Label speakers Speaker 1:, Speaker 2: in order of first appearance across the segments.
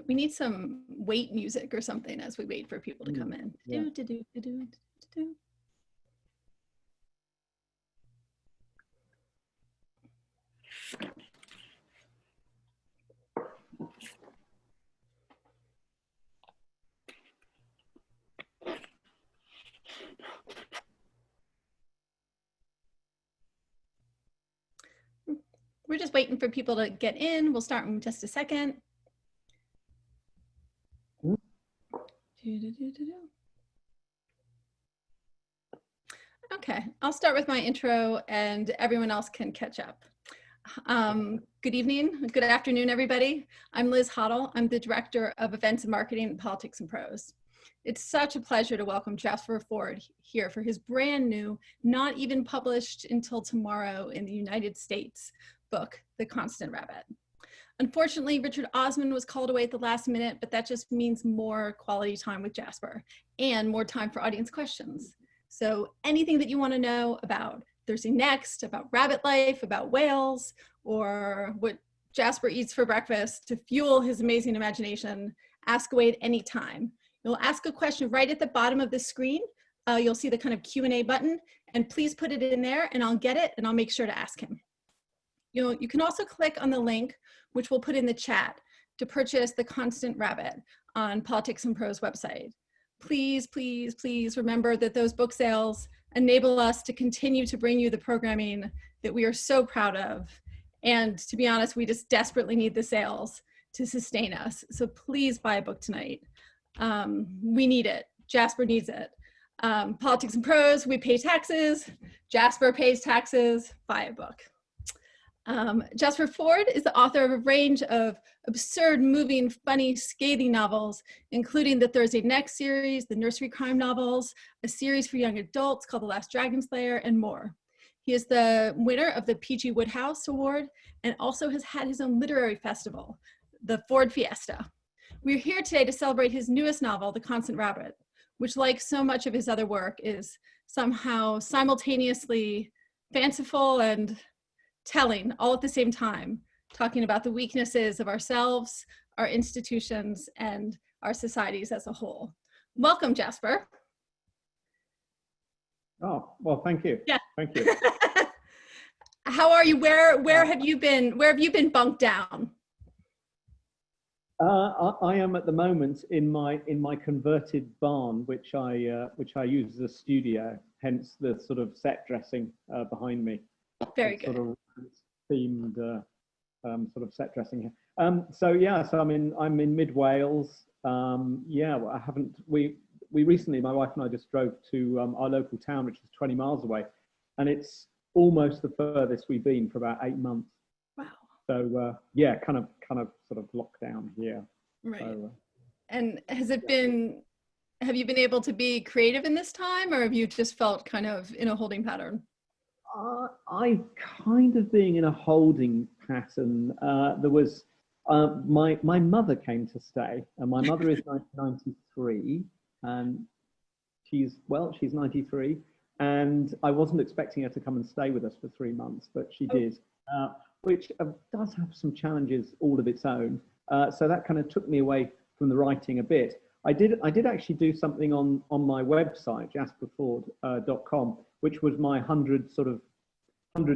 Speaker 1: We need some wait music or something as we wait for people to come in.
Speaker 2: Yeah.
Speaker 1: We're just waiting for people to get in. We'll start in just a second. Okay, I'll start with my intro and everyone else can catch up. Good evening, good afternoon, everybody. I'm Liz Hoddle. I'm the Director of Events and Marketing at Politics and Prose. It's such a pleasure to welcome Jasper Fforde here for his brand new, not even published until tomorrow in the United States, book, The Constant Rabbit. Unfortunately, Richard Osman was called away at the last minute, but that just means more quality time with Jasper and more time for audience questions. So anything that you want to know about Thursday Next, about rabbit life, about whales, or what Jasper eats for breakfast to fuel his amazing imagination, ask away at any time. You'll ask a question right at the bottom of the screen. You'll see the kind of Q&A button, and please put it in there and I'll get it and I'll make sure to ask him. You can also click on the link, which we'll put in the chat, to purchase The Constant Rabbit on Politics and Prose website. Please, please, please remember that those book sales enable us to continue to bring you the programming that we are so proud of. And to be honest, we just desperately need the sales to sustain us. So please buy a book tonight. We need it. Jasper needs it. Politics and Prose, we pay taxes. Jasper pays taxes. Buy a book. Jasper Fforde is the author of a range of absurd, moving, funny, scathing novels, including the Thursday Next series, the nursery crime novels, a series for young adults called The Last Dragon Slayer, and more. He is the winner of the P.G. Wodehouse Award and also has had his own literary festival, the Fforde Fiesta. We're here today to celebrate his newest novel, The Constant Rabbit, which, like so much of his other work, is somehow simultaneously fanciful and telling all at the same time, talking about the weaknesses of ourselves, our institutions, and our societies as a whole. Welcome, Jasper.
Speaker 2: Oh, well, thank you.
Speaker 1: Yeah.
Speaker 2: Thank you.
Speaker 1: How are you? Where have you been? Where have you been bunked down?
Speaker 2: I am at the moment in my converted barn, which I use as a studio. Hence the sort of set dressing behind me.
Speaker 1: Very good.
Speaker 2: Sort of themed sort of set dressing here. So yeah, so I'm in mid Wales. Yeah, well, we recently, my wife and I just drove to our local town, which is 20 miles away, and it's almost the furthest we've been for about 8 months.
Speaker 1: Wow.
Speaker 2: So yeah, kind of sort of lockdown here.
Speaker 1: Right.
Speaker 2: So,
Speaker 1: and have you been able to be creative in this time, or have you just felt kind of in a holding pattern?
Speaker 2: I'm kind of being in a holding pattern. There was my mother came to stay, and my mother is 93, and she's 93, and I wasn't expecting her to come and stay with us for 3 months, but she did, which does have some challenges all of its own. So that kind of took me away from the writing a bit. I did actually do something on my website, jasperfforde.com, which was my 100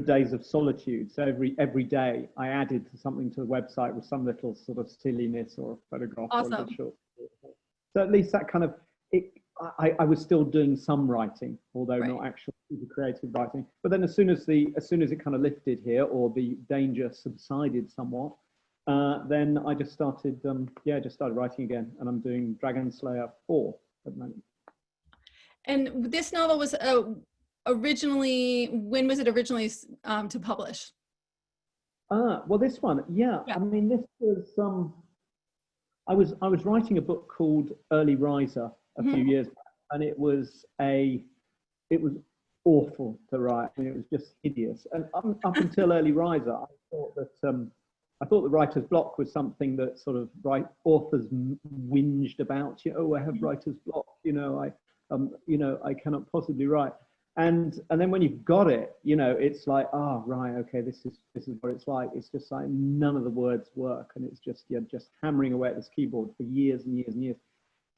Speaker 2: days of solitude. So every day I added something to the website with some little sort of silliness or a photograph.
Speaker 1: Awesome.
Speaker 2: Or a short. So at least that kind of, I was still doing some writing, although not actually creative writing. But then as soon as it kind of lifted here, or the danger subsided somewhat, then I just started writing again, and I'm doing Dragon Slayer 4 at the moment.
Speaker 1: And this novel was originally, when was it originally to publish?
Speaker 2: Well, this one, yeah. I mean, this was I was writing a book called Early Riser a few years back, and it was awful to write. I mean, it was just hideous. And up until Early Riser, I thought the writer's block was something that sort of authors whinged about. I have writer's block. I cannot possibly write. And then when you've got it, you know, it's like, oh right, okay, this is what it's like. It's just like none of the words work, and it's just, you're just hammering away at this keyboard for years and years and years.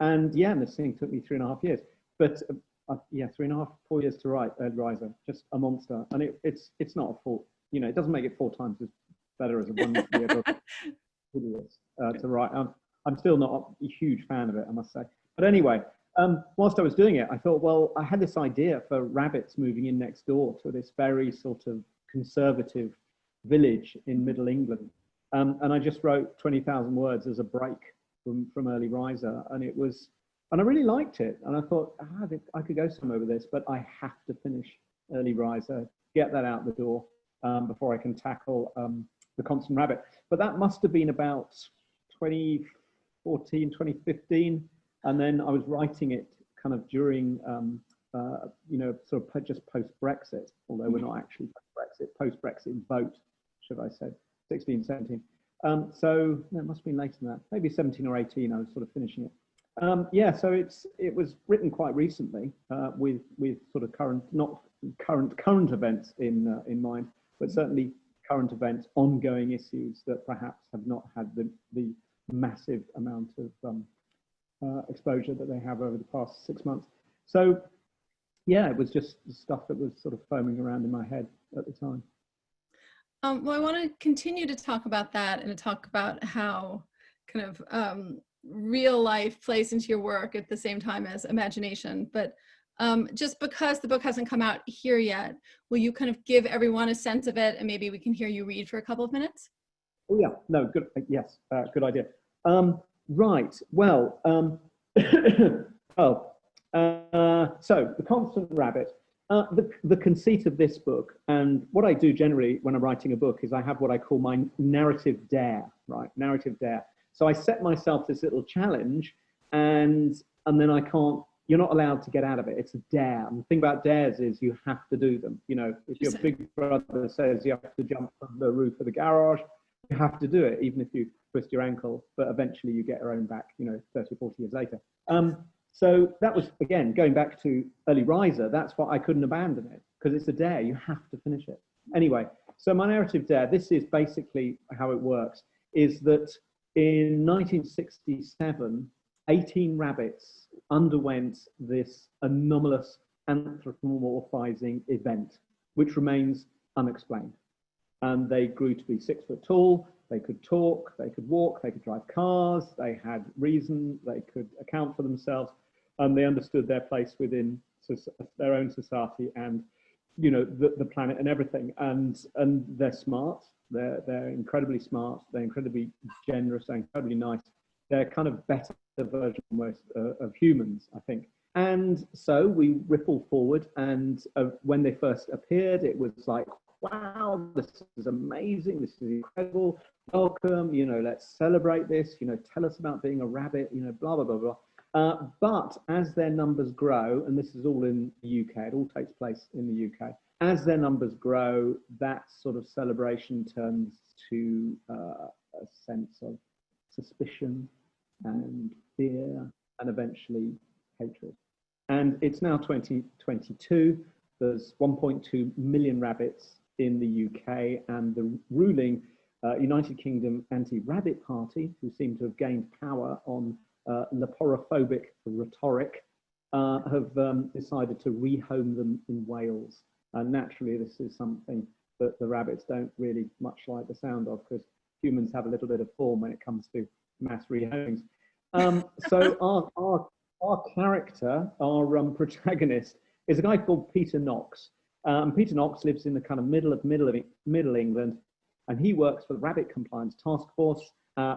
Speaker 2: And yeah, and this thing took me 3.5 years, but yeah, 3.5, 4 years to write Riser, just a monster. And it's not a fault, you know, it doesn't make it 4 times as better as a 1 year to write. I'm still not a huge fan of it, I must say. But anyway, whilst I was doing it, I thought, well, I had this idea for rabbits moving in next door to this very sort of conservative village in Middle England. And I just wrote 20,000 words as a break from Early Riser. And I really liked it. And I thought, I could go somewhere with this, but I have to finish Early Riser, get that out the door before I can tackle The Constant Rabbit. But that must have been about 2014, 2015. And then I was writing it kind of during, you know, sort of just post-Brexit, although we're not actually post-Brexit, post-Brexit vote, should I say, 16, 17. So it must have been later than that, maybe 17 or 18, I was sort of finishing it. Yeah, so it was written quite recently with sort of not current events in mind, but certainly current events, ongoing issues that perhaps have not had the massive amount of exposure that they have over the past 6 months. So yeah, it was just stuff that was sort of foaming around in my head at the time.
Speaker 1: Well, I want to continue to talk about that and to talk about how kind of real life plays into your work at the same time as imagination. But just because the book hasn't come out here yet, will you kind of give everyone a sense of it, and maybe we can hear you read for a couple of minutes?
Speaker 2: Oh yeah, no, good. Yes, good idea. Right. Well, so The Constant Rabbit. The conceit of this book, and what I do generally when I'm writing a book, is I have what I call my narrative dare, right? Narrative dare. So I set myself this little challenge, and then you're not allowed to get out of it. It's a dare. And the thing about dares is you have to do them. You know, if your big brother says you have to jump from the roof of the garage, you have to do it, even if you twist your ankle, but eventually you get your own back, you know, 30 or 40 years later. So that was, again, going back to Early Riser, that's why I couldn't abandon it, because it's a dare, you have to finish it. Anyway, so my narrative dare, this is basically how it works, is that in 1967, 18 rabbits underwent this anomalous anthropomorphizing event, which remains unexplained. And they grew to be 6 foot tall, they could talk, they could walk, they could drive cars, they had reason, they could account for themselves, and they understood their place within their own society and, you know, the planet and everything. And they're smart, they're incredibly smart, they're incredibly generous, they're incredibly nice. They're kind of better version almost of humans, I think. And so we ripple forward, and when they first appeared, it was like, wow, this is amazing, this is incredible, welcome, you know, let's celebrate this, you know, tell us about being a rabbit, you know, blah, blah, blah, blah. But as their numbers grow, and this is all in the UK, it all takes place in the UK, as their numbers grow, that sort of celebration turns to a sense of suspicion and fear and eventually hatred. And it's now 2022, there's 1.2 million rabbits in the UK, and the ruling United Kingdom anti-rabbit party, who seem to have gained power on leporophobic rhetoric, have decided to rehome them in Wales. And naturally, this is something that the rabbits don't really much like the sound of, because humans have a little bit of form when it comes to mass rehomings. So our character, our protagonist, is a guy called Peter Knox. Peter Knox lives in the kind of middle England, and he works for the Rabbit Compliance Task Force,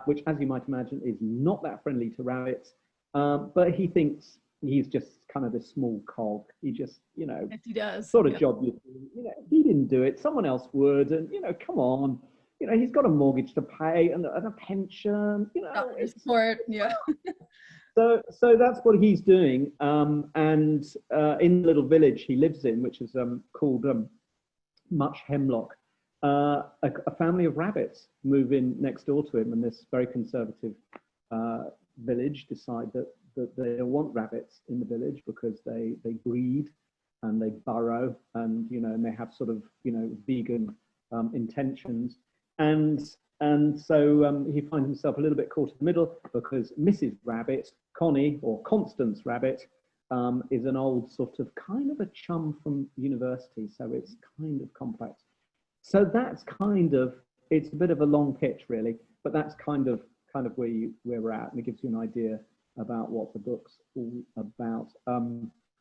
Speaker 2: which, as you might imagine, is not that friendly to rabbits. But he thinks he's just kind of this small cog. He just, you know,
Speaker 1: Yes, he does.
Speaker 2: sort of job you do. You know, he didn't do it, someone else would, and you know, come on. You know, he's got a mortgage to pay and a pension. You know,
Speaker 1: support. Yeah.
Speaker 2: So that's what he's doing, and in the little village he lives in, which is called Much Hemlock, a family of rabbits move in next door to him, and this very conservative village decide that they don't want rabbits in the village because they breed and they burrow, and and they have sort of vegan intentions, and so he finds himself a little bit caught in the middle because Mrs. Rabbit, Connie or Constance Rabbit, is an old sort of kind of a chum from university, so it's kind of complex. So that's kind of, it's a bit of a long pitch really, but that's kind of where we're at, and it gives you an idea about what the book's all about.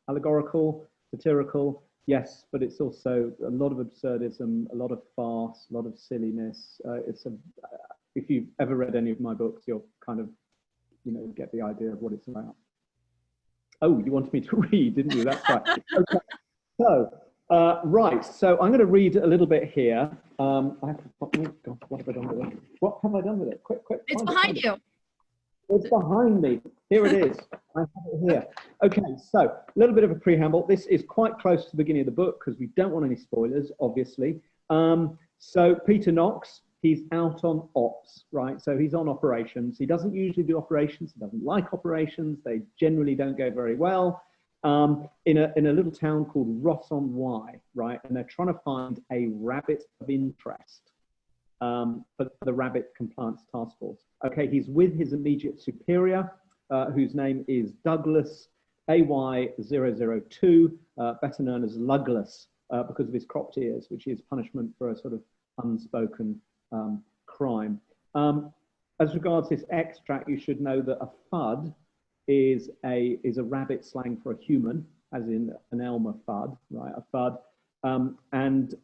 Speaker 2: Allegorical, satirical, yes, but it's also a lot of absurdism, a lot of farce, a lot of silliness. If you've ever read any of my books, you'll kind of get the idea of what it's about. Oh, you wanted me to read, didn't you? That's right. Okay. So, right. So I'm going to read a little bit here. Oh God, what have I done with it? What have I done with it? Quick, quick.
Speaker 1: It's behind you.
Speaker 2: It's behind me. Here it is. I have it here. Okay, so a little bit of a preamble. This is quite close to the beginning of the book because we don't want any spoilers, obviously. So Peter Knox, he's out on ops, right? So he's on operations. He doesn't usually do operations. He doesn't like operations. They generally don't go very well. In a little town called Ross-on-Wye, right? And they're trying to find a rabbit of interest for the Rabbit Compliance Task Force. Okay, he's with his immediate superior, whose name is Douglas AY002, better known as Lugless, because of his cropped ears, which is punishment for a sort of unspoken crime. As regards this extract, you should know that a Fforde is a rabbit slang for a human, as in an Elmer Fudd, right? A Fforde, and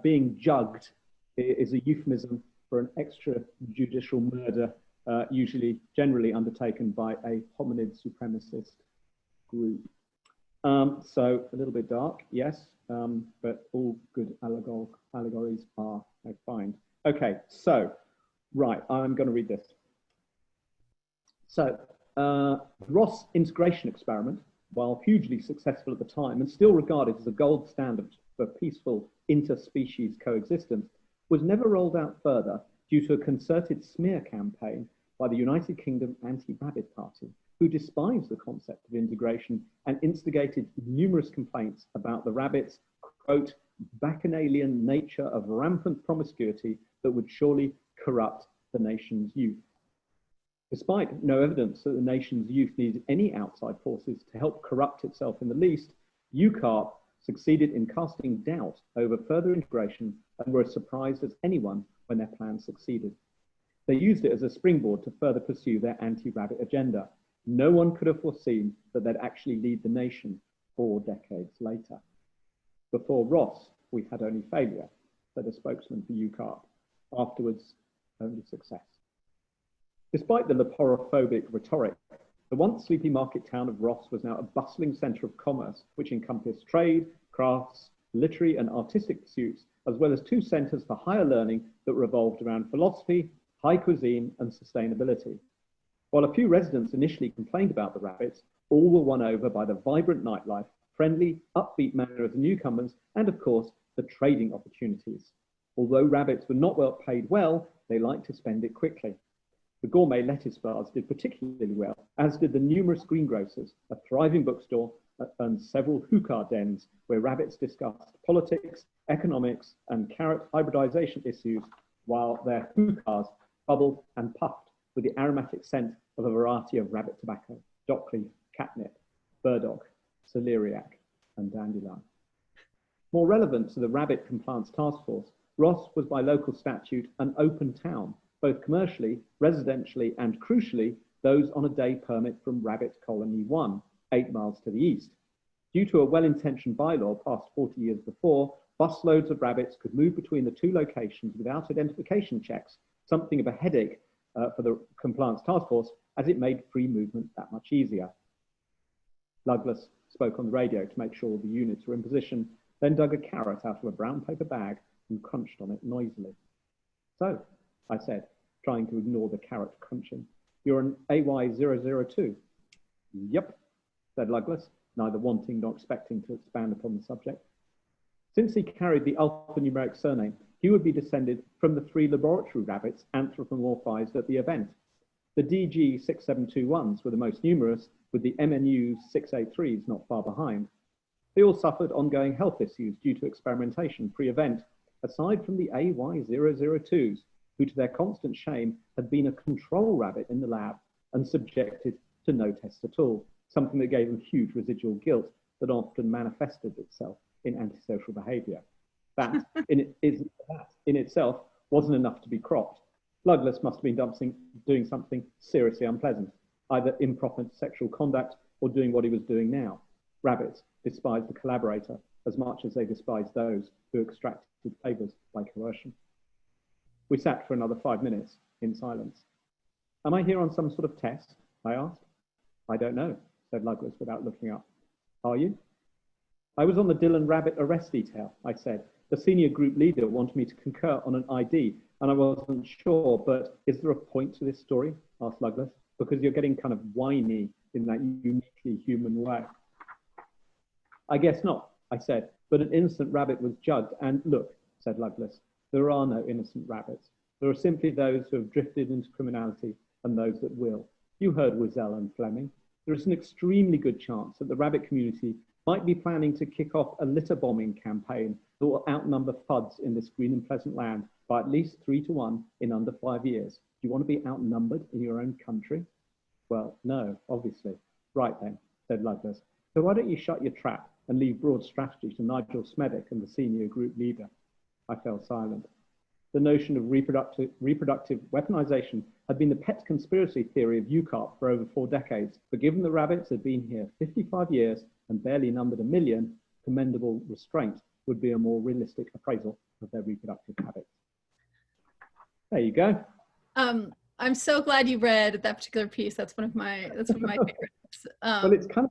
Speaker 2: being jugged is a euphemism for an extrajudicial murder, generally undertaken by a hominid supremacist group. So a little bit dark, yes, but all good allegories are, I find. Okay, so, right, I'm going to read this. So, Ross integration experiment, while hugely successful at the time and still regarded as a gold standard for peaceful interspecies coexistence, was never rolled out further due to a concerted smear campaign by the United Kingdom Anti-Rabbit Party, who despised the concept of integration and instigated numerous complaints about the rabbits' quote, bacchanalian nature of rampant promiscuity that would surely corrupt the nation's youth. Despite no evidence that the nation's youth needed any outside forces to help corrupt itself in the least, UCARP succeeded in casting doubt over further integration and were as surprised as anyone when their plan succeeded. They used it as a springboard to further pursue their anti-rabbit agenda. No one could have foreseen that they'd actually lead the nation 4 decades later. Before Ross, we had only failure, said a spokesman for UCARP. Afterwards, only success. Despite the leporophobic rhetoric, the once sleepy market town of Ross was now a bustling centre of commerce, which encompassed trade, crafts, literary and artistic pursuits, as well as 2 centres for higher learning that revolved around philosophy, high cuisine and sustainability. While a few residents initially complained about the rabbits, all were won over by the vibrant nightlife, friendly, upbeat manner of the newcomers, and of course, the trading opportunities. Although rabbits were not well paid well, they liked to spend it quickly. The gourmet lettuce bars did particularly well, as did the numerous greengrocers, a thriving bookstore, and several hookah dens where rabbits discussed politics, economics, and carrot hybridization issues, while their hookahs bubbled and puffed with the aromatic scent of a variety of rabbit tobacco, dockleaf, catnip, burdock, celeriac, and dandelion. More relevant to the Rabbit Compliance Task Force, Ross was by local statute an open town, both commercially, residentially, and crucially, those on a day permit from Rabbit Colony 1, 8 miles to the east. Due to a well-intentioned bylaw passed 40 years before, busloads of rabbits could move between the 2 locations without identification checks, something of a headache for the Compliance Task Force, as it made free movement that much easier. Lugless spoke on the radio to make sure the units were in position, then dug a carrot out of a brown paper bag and crunched on it noisily. So, I said, trying to ignore the carrot crunching, "You're an AY002. "Yep," said Lugless, neither wanting nor expecting to expand upon the subject. Since he carried the alphanumeric surname, he would be descended from the 3 laboratory rabbits anthropomorphized at the event. The DG6721s were the most numerous, with the MNU 683s not far behind. They all suffered ongoing health issues due to experimentation pre-event, aside from the AY002s, who to their constant shame had been a control rabbit in the lab and subjected to no tests at all, something that gave them huge residual guilt that often manifested itself in antisocial behaviour. That in itself wasn't enough to be cropped. Bloodless must have been doing something seriously unpleasant, either improper sexual conduct or doing what he was doing now. Rabbits despised the collaborator as much as they despised those who extracted favours by coercion. We sat for another 5 minutes in silence. Am I here on some sort of test? I asked. I don't know, said Douglas without looking up. Are you? I was on the Dylan Rabbit arrest detail, I said. The senior group leader wanted me to concur on an ID, and I wasn't sure, but is there a point to this story? Asked Douglas, because you're getting kind of whiny in that uniquely human way. I guess not, I said, but an innocent rabbit was jugged, and look, said Douglas, there are no innocent rabbits. There are simply those who have drifted into criminality and those that will. You heard Wiesel and Fleming. There is an extremely good chance that the rabbit community might be planning to kick off a litter bombing campaign that will outnumber Ffuds in this green and pleasant land by at least 3-to-1 in under 5 years. Do you want to be outnumbered in your own country? Well, no, obviously. Right then, said Douglas. So why don't you shut your trap and leave broad strategy to Nigel Smedick and the senior group leader? I fell silent. The notion of reproductive weaponization had been the pet conspiracy theory of UCARP for over 4 decades, but given the rabbits had been here 55 years and barely numbered 1 million, commendable restraint would be a more realistic appraisal of their reproductive habits. There you go.
Speaker 1: I'm so glad you read that particular piece. That's one of my favorites.
Speaker 2: Well, it's kind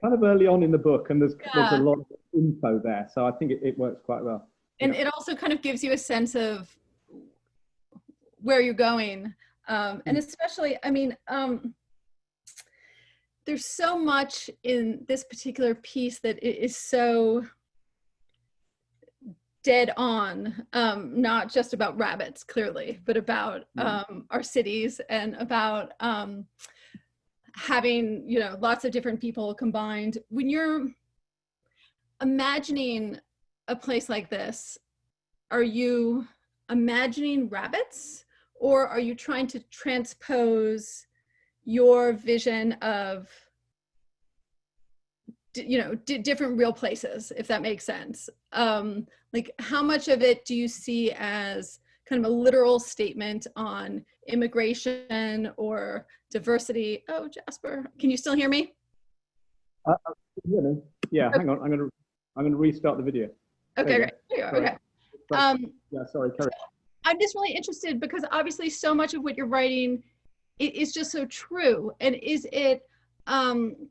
Speaker 2: of early on in the book, and there's a lot of info there, so I think it works quite well.
Speaker 1: And it also kind of gives you a sense of where you're going. And especially, I mean, there's so much in this particular piece that is so dead on, not just about rabbits, clearly, but about our cities and about having, you know, lots of different people combined. When you're imagining a place like this, are you imagining rabbits, or are you trying to transpose your vision of, you know, different real places, if that makes sense? Like, how much of it do you see as kind of a literal statement on immigration or diversity? Oh, Jasper, can you still hear me?
Speaker 2: Yeah, hang on, I'm gonna restart the video.
Speaker 1: Okay, great. There you are. Okay.
Speaker 2: Yeah, sorry, carry on.
Speaker 1: I'm just really interested because obviously so much of what you're writing is just so true. And is it, I'm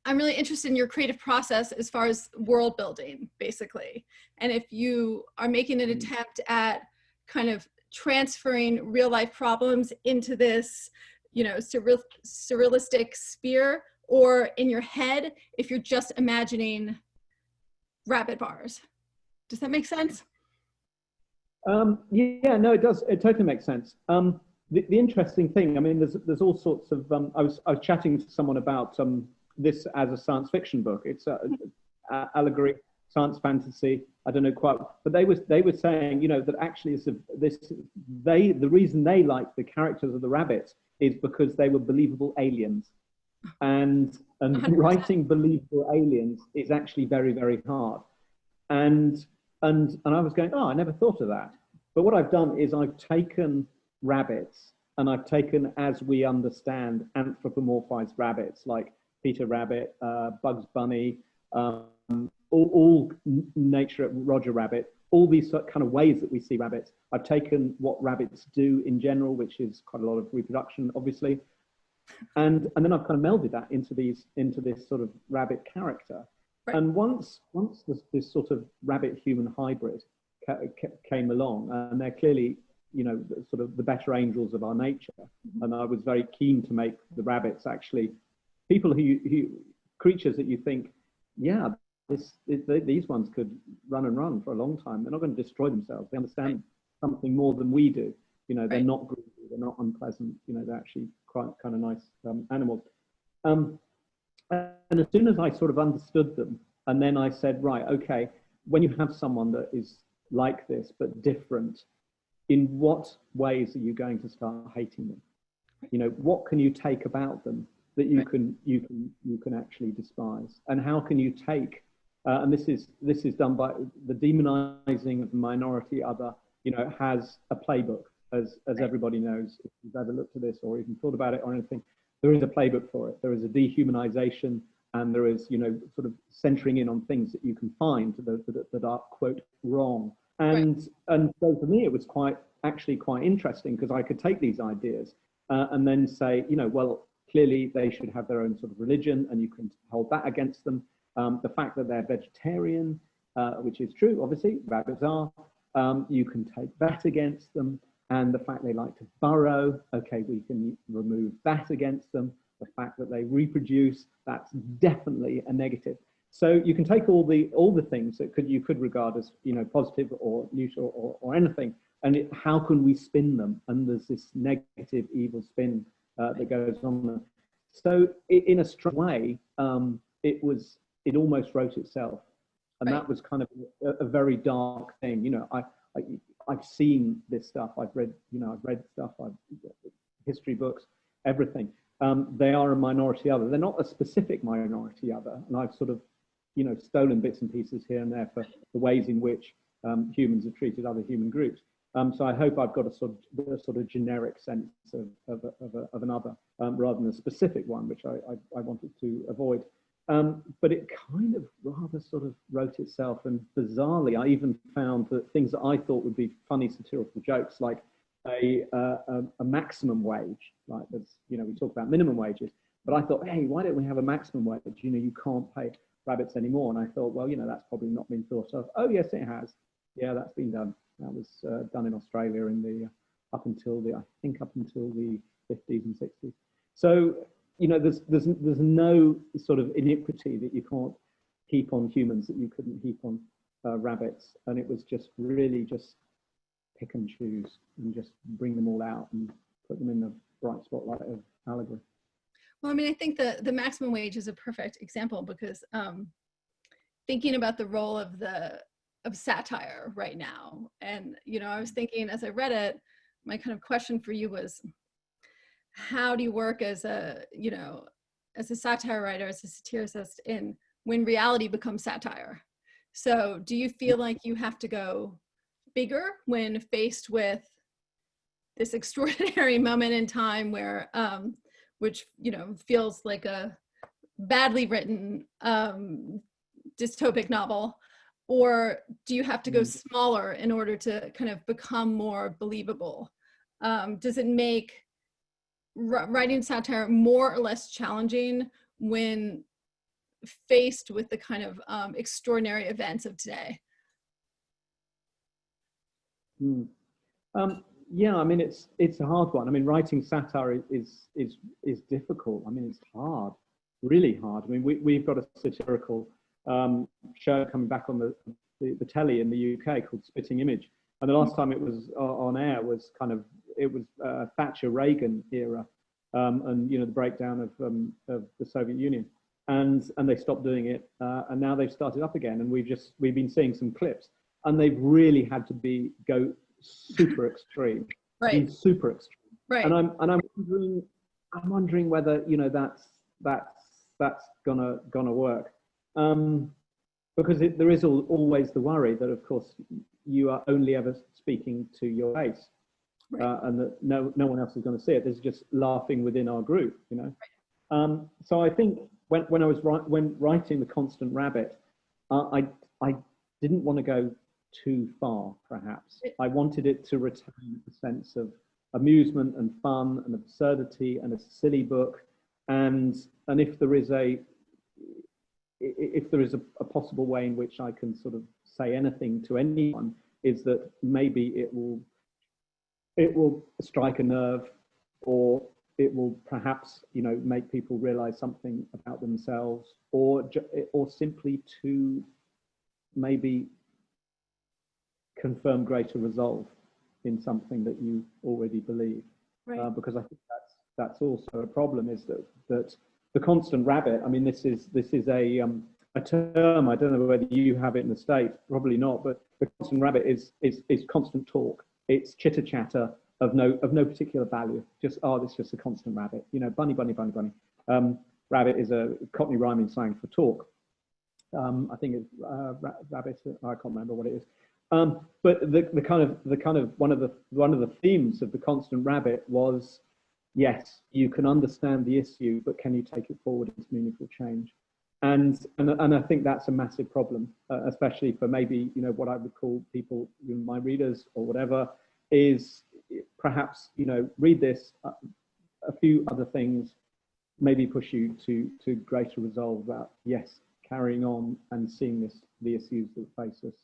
Speaker 1: really interested in your creative process as far as world building, basically. And if you are making an attempt at kind of transferring real life problems into this, you know, surrealistic sphere, or in your head, if you're just imagining rabbit bars. Does that make sense?
Speaker 2: Yeah, no, it does. It totally makes sense. The interesting thing, I mean, there's all sorts of. I was chatting to someone about this as a science fiction book. It's a allegory, science fantasy. I don't know quite, but they were saying, you know, that actually the reason they liked the characters of the rabbits is because they were believable aliens, and 100%. Writing believable aliens is actually very, very hard. And I was going, oh, I never thought of that. But what I've done is I've taken rabbits and I've taken, as we understand, anthropomorphized rabbits like Peter Rabbit, Bugs Bunny, all nature, Roger Rabbit, all these kind of ways that we see rabbits. I've taken what rabbits do in general, which is quite a lot of reproduction, obviously. And then I've kind of melded that into this sort of rabbit character. Right. And once this sort of rabbit-human hybrid came along, and they're clearly, you know, sort of the better angels of our nature. Mm-hmm. And I was very keen to make the rabbits actually people who creatures that you think, yeah, these ones could run and run for a long time. They're not going to destroy themselves. They understand something more than we do. You know, they're not greedy, they're not unpleasant. You know, they're actually quite kind of nice animals. And as soon as I sort of understood them, And then I said, right, okay, when you have someone that is like this but different, in what ways are you going to start hating them? You know, what can you take about them that you can actually despise? And how can you take and this is done by the demonizing of the minority other, you know, has a playbook, as everybody knows. If you've ever looked at this or even thought about it or anything, there is a playbook for it. There is a dehumanization, and there is, you know, sort of centering in on things that you can find that are, quote, wrong. And so for me, it was actually quite interesting, because I could take these ideas and then say, you know, well, clearly they should have their own sort of religion, and you can hold that against them. The fact that they're vegetarian, which is true, obviously, rabbits are, you can take that against them. And the fact they like to burrow, okay, we can remove that against them. The fact that they reproduce, that's definitely a negative. So you can take all the things that you could regard as, you know, positive or neutral or anything, and how can we spin them? And there's this negative, evil spin that goes on. So in a strong way, it almost wrote itself, and that was kind of a very dark thing. You know, I've seen this stuff. I've read stuff. History books, everything. They are a minority other. They're not a specific minority other, and I've sort of, you know, stolen bits and pieces here and there for the ways in which humans have treated other human groups. So I hope I've got a sort of generic sense of another, rather than a specific one, which I wanted to avoid. But it kind of rather sort of wrote itself, and bizarrely, I even found that things that I thought would be funny satirical jokes, like a maximum wage, like there's, you know, we talk about minimum wages, but I thought, hey, why don't we have a maximum wage? You know, you can't pay rabbits anymore. And I thought, well, you know, that's probably not been thought of. Oh, yes, it has. Yeah, that's been done. That was done in Australia in the up until the 50s and 60s. So, you know, there's no sort of iniquity that you can't heap on humans that you couldn't heap on rabbits. And it was just really just pick and choose and just bring them all out and put them in the bright spotlight of allegory.
Speaker 1: Well, I mean, I think the maximum wage is a perfect example, because thinking about the role of satire right now, and, you know, I was thinking as I read it, my kind of question for you was, how do you work as a satire writer, as a satirist, when reality becomes satire? So do you feel like you have to go bigger when faced with this extraordinary moment in time where which, you know, feels like a badly written dystopic novel? Or do you have to go smaller in order to kind of become more believable? Does it make writing satire more or less challenging when faced with the kind of extraordinary events of today?
Speaker 2: Yeah, I mean, it's a hard one. I mean, writing satire is difficult. I mean, it's hard, really hard. I mean, we've got a satirical show coming back on the telly in the UK called Spitting Image, and the last time it was on air was Thatcher Reagan era, and, you know, the breakdown of the Soviet Union, and they stopped doing it, and now they've started up again, and we've been seeing some clips, and they've really had to go super extreme,
Speaker 1: right?
Speaker 2: Super extreme,
Speaker 1: right?
Speaker 2: And I'm wondering whether, you know, that's gonna work, because there is always the worry that, of course, you are only ever speaking to your base, and that no one else is going to see it. There's just laughing within our group, you know. So I think when I was writing The Constant Rabbit, I didn't want to go too far, perhaps. I wanted it to retain a sense of amusement and fun and absurdity and a silly book, and if there is a possible way in which I can sort of say anything to anyone, is that maybe it will strike a nerve, or it will perhaps, you know, make people realize something about themselves, or simply to maybe confirm greater resolve in something that you already believe. Because I think that's also a problem, is that The Constant Rabbit, I mean, this is a term, I don't know whether you have it in the States, probably not, but the constant rabbit is constant talk. It's chitter chatter of no particular value. Just, oh, this is just a constant rabbit. You know, bunny, bunny, bunny, bunny. Rabbit is a Cockney rhyming slang for talk. I think it's rabbit. I can't remember what it is. But the kind of one of the themes of the constant rabbit was, yes, you can understand the issue, but can you take it forward into meaningful change? And I think that's a massive problem, especially for maybe, you know, what I would call people, you know, my readers or whatever, is perhaps, you know, read this, a few other things, maybe push you to greater resolve about, yes, carrying on and seeing the issues that face us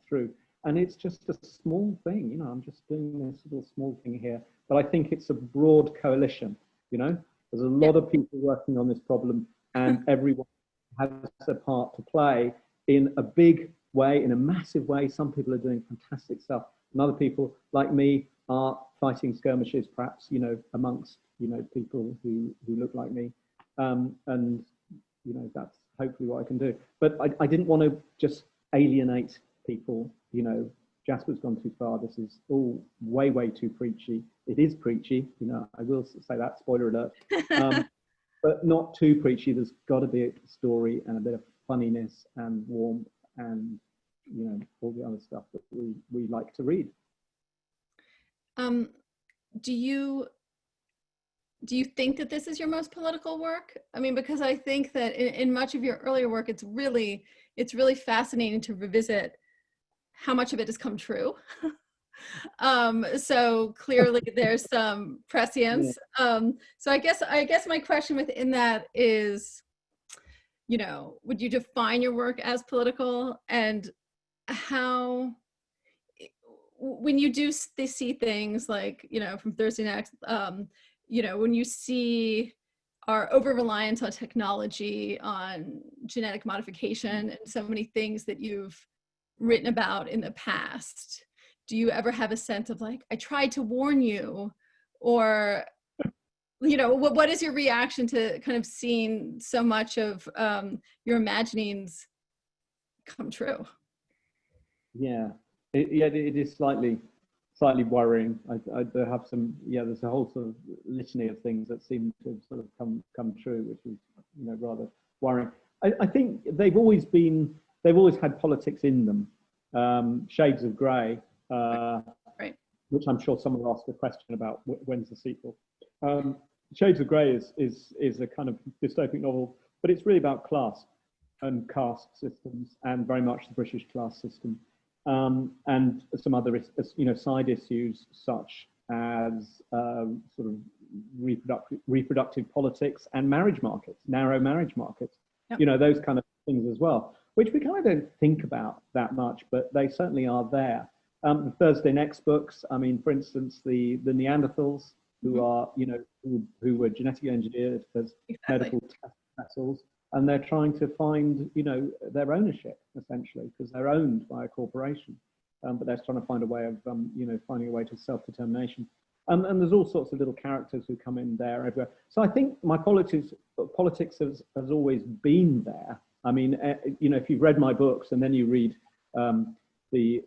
Speaker 2: through. And it's just a small thing, you know, I'm just doing this little small thing here, but I think it's a broad coalition, you know, there's a lot of people working on this problem, and everyone has a part to play in a big way, in a massive way. Some people are doing fantastic stuff, and other people like me are fighting skirmishes, perhaps, you know, amongst, you know, people who look like me, and you know, that's hopefully what I can do. But I didn't want to just alienate people, you know. Jasper's gone too far. This is all way too preachy. It is preachy, you know, I will say that, spoiler alert, but not too preachy. There's got to be a story and a bit of funniness and warmth and, you know, all the other stuff that we like to read.
Speaker 1: Do you think that this is your most political work? I mean, because I think that in much of your earlier work, it's really fascinating to revisit how much of it has come true. So clearly there's some prescience. So I guess my question within that is, you know, would you define your work as political, and how, when you do see things like, you know, from Thursday Next, you know, when you see our over-reliance on technology, on genetic modification, and so many things that you've written about in the past, do you ever have a sense of like, I tried to warn you? Or, you know, what is your reaction to kind of seeing so much of your imaginings come true?
Speaker 2: Yeah, it is slightly worrying. I have some, there's a whole sort of litany of things that seem to sort of come true, which is, you know, rather worrying. I think they've always had politics in them. Shades of Grey,
Speaker 1: right.
Speaker 2: Which I'm sure someone will ask a question about when's the sequel. Shades of Grey is a kind of dystopic novel, but it's really about class and caste systems, and very much the British class system. And some other, you know, side issues such as sort of reproductive politics and marriage markets, narrow marriage markets, yep. You know, those kind of things as well, which we kind of don't think about that much, but they certainly are there. The Thursday Next books, I mean, for instance, the Neanderthals, who are, you know, who were genetically engineered as medical test vessels, and they're trying to find, you know, their ownership, essentially, because they're owned by a corporation. But they're trying to find a way of, you know, finding a way to self-determination. And there's all sorts of little characters who come in there everywhere. So I think my politics has always been there. I mean, you know, if you've read my books and then you read the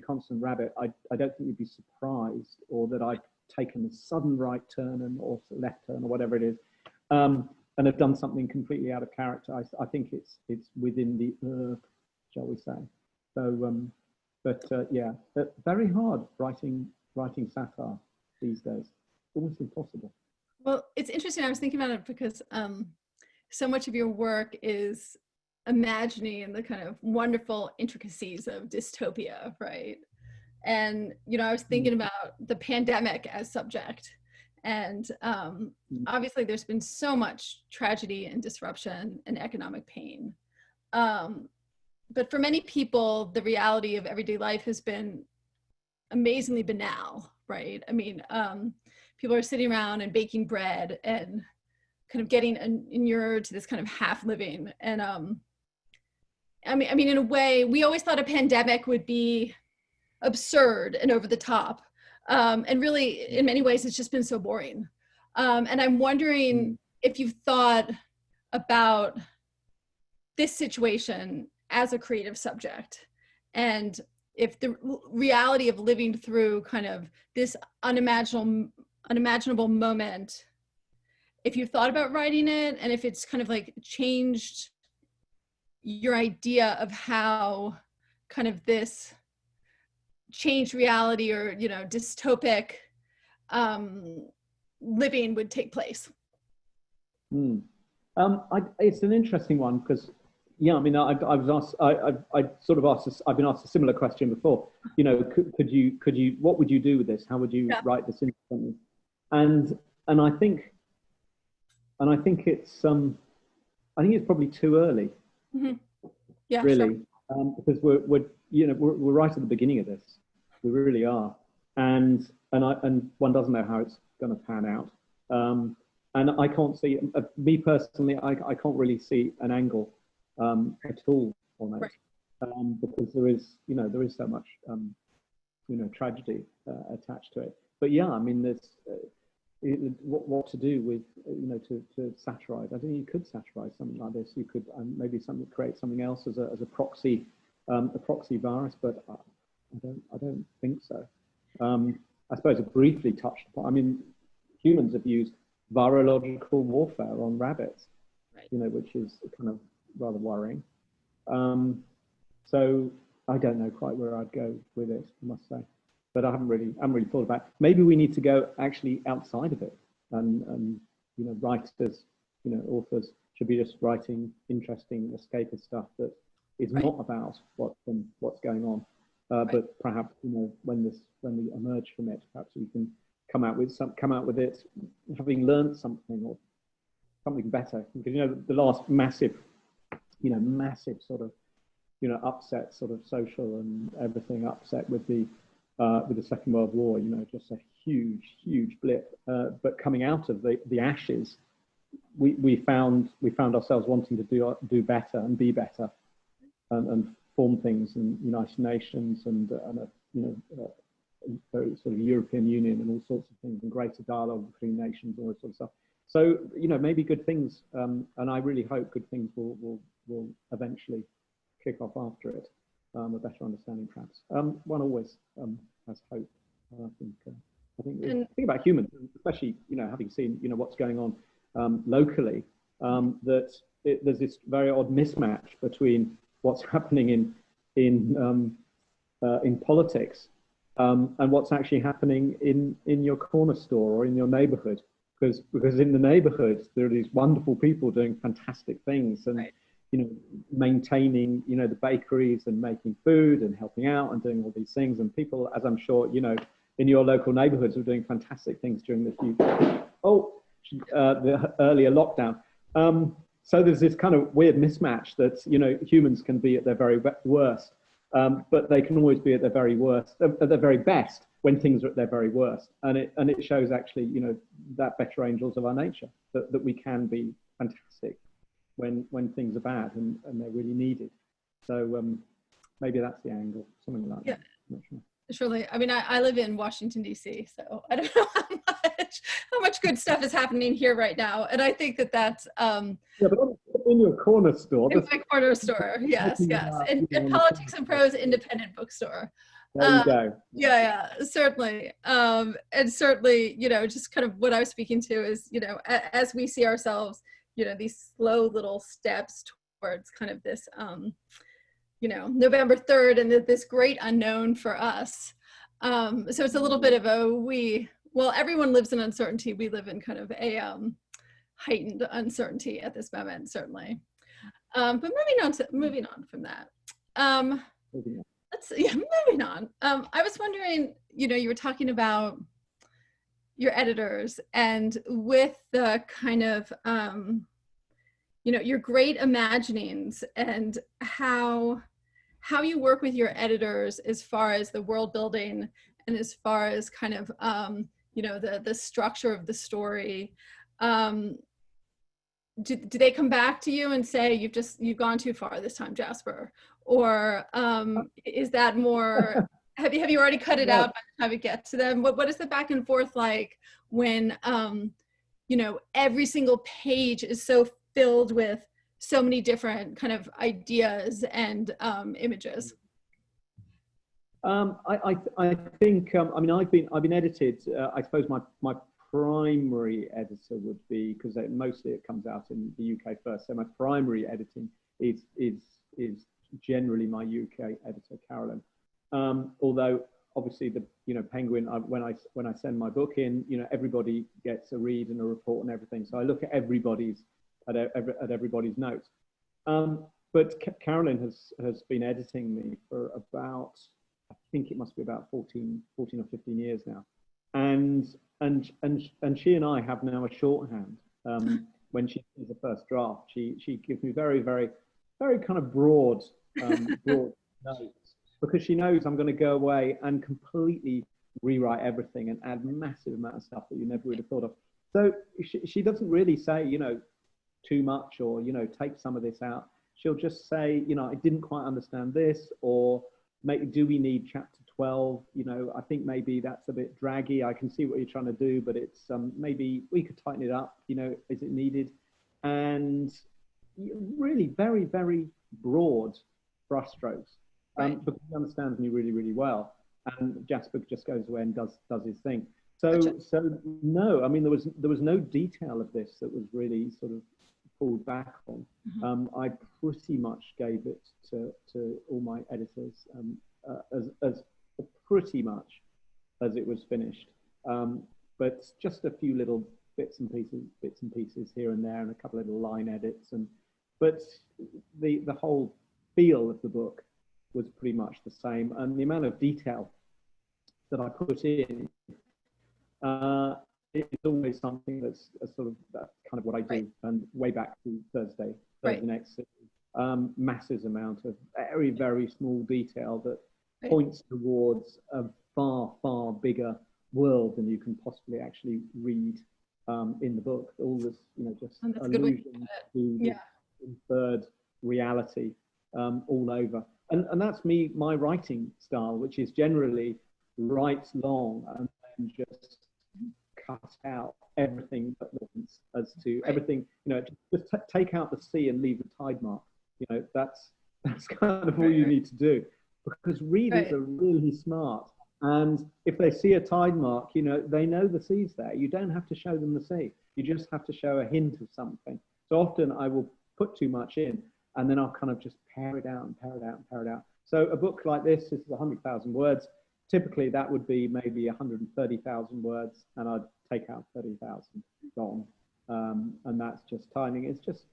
Speaker 2: Constant Rabbit, I don't think you'd be surprised, or that I've taken a sudden right turn or left turn or whatever it is. And have done something completely out of character. I think it's within the shall we say? So, yeah, very hard writing satire these days. Almost impossible.
Speaker 1: Well, it's interesting. I was thinking about it because so much of your work is imagining the kind of wonderful intricacies of dystopia, right? And, you know, I was thinking about the pandemic as subject. And obviously there's been so much tragedy and disruption and economic pain. But for many people, the reality of everyday life has been amazingly banal, right? I mean, people are sitting around and baking bread and kind of getting inured to this kind of half living. And I mean, in a way, we always thought a pandemic would be absurd and over the top. And really, in many ways, it's just been so boring. And I'm wondering if you've thought about this situation as a creative subject, and if the reality of living through kind of this unimaginable moment, if you thought about writing it, and if it's kind of like changed your idea of how kind of this changed reality, or, you know, dystopic living would take place.
Speaker 2: It's an interesting one, because yeah, I mean, I was asked, I sort of asked this, I've been asked a similar question before. You know, could you, what would you do with this? How would you write this into something? And I think it's I think it's probably too early.
Speaker 1: Yeah,
Speaker 2: really, sure. Because we're right at the beginning of this. We really are, and one doesn't know how it's going to pan out. And I can't see, me personally, I can't really see an angle at all on it, right. Because there is so much tragedy attached to it. But yeah, I mean, there's what to do with to satirize. I think you could satirize something like this. You could maybe create something else as a proxy virus, but I don't think so. I suppose it briefly touched upon. I mean, humans have used virological warfare on rabbits, right. Which is kind of rather worrying. So I don't know quite where I'd go with it, I must say. But I haven't really thought about it. Maybe we need to go actually outside of it, and writers, authors should be just writing interesting, escapist stuff that is right. not about what's going on. Right. But perhaps when we emerge from it, perhaps we can come out with it having learned something, or something better. Because the last massive sort of upset, sort of social and everything upset with the Second World War, just a huge blip. But coming out of the ashes, we found ourselves wanting to do better and be better, and form things, and United Nations, and sort of European Union, and all sorts of things, and greater dialogue between nations, all that sort of stuff. So maybe good things, and I really hope good things will eventually kick off after it. A better understanding, perhaps. One always has hope. I think the thing about humans, especially having seen what's going on locally, that there's this very odd mismatch between what's happening in politics and what's actually happening in your corner store or in your neighborhood. Because in the neighborhood there are these wonderful people doing fantastic things, and right. Maintaining the bakeries and making food and helping out and doing all these things, and people, as I'm sure in your local neighborhoods, are doing fantastic things during the earlier lockdown. So there's this kind of weird mismatch that humans can be at their very worst, but they can always be at their very worst, at their very best, when things are at their very worst. And it shows actually that better angels of our nature, that we can be fantastic when things are bad and they're really needed. So maybe that's the angle, something like that. I'm not sure.
Speaker 1: Surely. I mean, I live in Washington, D.C., so I don't know how much good stuff is happening here right now. And I think that's... yeah,
Speaker 2: but in your corner store.
Speaker 1: In my corner store, yes. And Politics and Prose independent bookstore.
Speaker 2: There you go.
Speaker 1: Yeah, certainly. And certainly, just kind of what I was speaking to is, as we see ourselves, these slow little steps towards kind of this, November 3rd and this great unknown for us. So it's a little bit of everyone lives in uncertainty. We live in kind of a heightened uncertainty at this moment, certainly. But moving on from that. Moving on. I was wondering, you were talking about your editors, and with the kind of, your great imaginings, and how you work with your editors as far as the world building, and as far as kind of, the structure of the story. Do they come back to you and say, you've gone too far this time, Jasper? Or is that more, have you already cut it out by the time it gets to them? What is the back and forth like when, every single page is so filled with so many different kind of ideas and images?
Speaker 2: I think I mean I've been edited. I suppose my primary editor would be, because mostly it comes out in the UK first. So my primary editing is generally my UK editor, Carolyn. Although obviously Penguin, when I send my book in, everybody gets a read and a report and everything. So I look at everybody's notes. But Carolyn has been editing me for about, I think it must be about 14 or 15 years now. And she and I have now a shorthand. When she sees the first draft, she gives me very, very, very kind of broad notes, because she knows I'm going to go away and completely rewrite everything and add massive amount of stuff that you never would have thought of. So she doesn't really say, too much, or, take some of this out. She'll just say, I didn't quite understand this, or do we need chapter 12? I think maybe that's a bit draggy. I can see what you're trying to do, but it's maybe we could tighten it up. Is it needed? And really very, very broad brushstrokes. Because he understands me really, really well. And Jasper just goes away and does his thing. So no, I mean, there was no detail of this that was really sort of pulled back on. I pretty much gave it to all my editors as pretty much as it was finished. But just a few little bits and pieces here and there, and a couple of little line edits. But the whole feel of the book was pretty much the same, and the amount of detail that I put in, it's always something that's kind of what I do. And way back to Thursday next, massive amount of very, very small detail that points towards a far, far bigger world than you can possibly actually read in the book. All this, just allusion to inferred reality all over. And that's my writing style, which is generally write long and then just cut out everything but lessons as to everything, just take out the C and leave the tide mark. That's kind of all you need to do, because readers are really smart. And if they see a tide mark, they know the C's there. You don't have to show them the C. You just have to show a hint of something. So often I will put too much in, and then I'll kind of just pare it out and pare it out and pare it out. So a book like this is 100,000 words. Typically that would be maybe 130,000 words, and I'd take out 30,000 gone. And that's just timing. It's just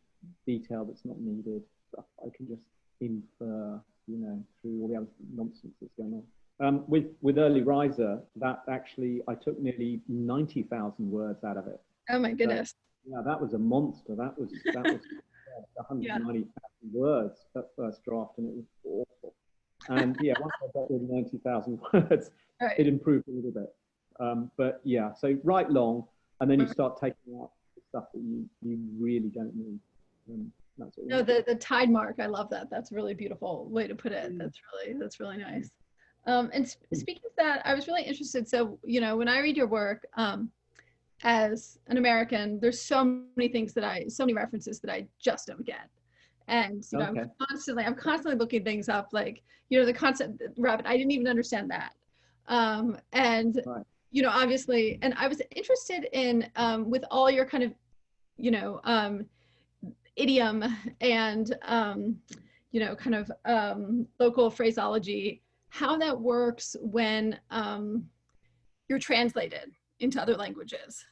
Speaker 2: detail that's not needed. Stuff I can just infer, through all the other nonsense that's going on. With Early Riser, that actually, I took nearly 90,000 words out of it.
Speaker 1: Oh my goodness.
Speaker 2: So, yeah, that was a monster. That was 190,000 words, that first draft, and it was awful. And yeah, once I got rid of 90,000 words, it improved a little bit. But yeah, so write long, and then you start taking out the stuff that you really don't need. That's what
Speaker 1: the tide mark, I love that. That's a really beautiful way to put it. That's really nice. And speaking of that, I was really interested. So, when I read your work, as an American, there's so many references that I just don't get. And, I'm constantly looking things up, like, the concept rabbit, I didn't even understand that. Obviously, and I was interested in, with all your kind of, idiom and, kind of local phraseology, how that works when you're translated into other languages.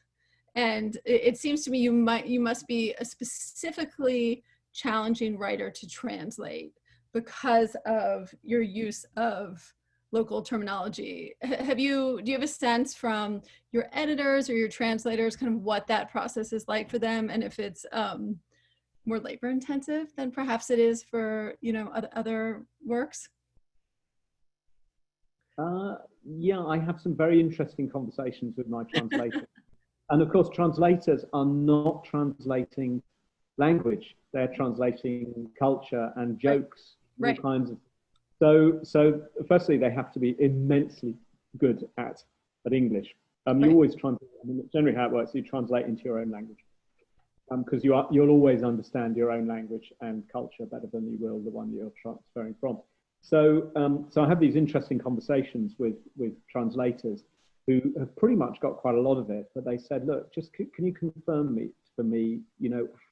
Speaker 1: And it seems to me you must be a specifically challenging writer to translate because of your use of local terminology. Do you have a sense from your editors or your translators kind of what that process is like for them, and if it's more labor intensive than perhaps it is for other works?
Speaker 2: Yeah, I have some very interesting conversations with my translators. And of course, translators are not translating language. They're translating culture and jokes, all kinds of. So firstly, they have to be immensely good at English. You always translate. I mean, generally how it works, you translate into your own language. because you'll always understand your own language and culture better than you will the one you're transferring from. So I have these interesting conversations with translators who have pretty much got quite a lot of it, but they said, look, just can you confirm for me,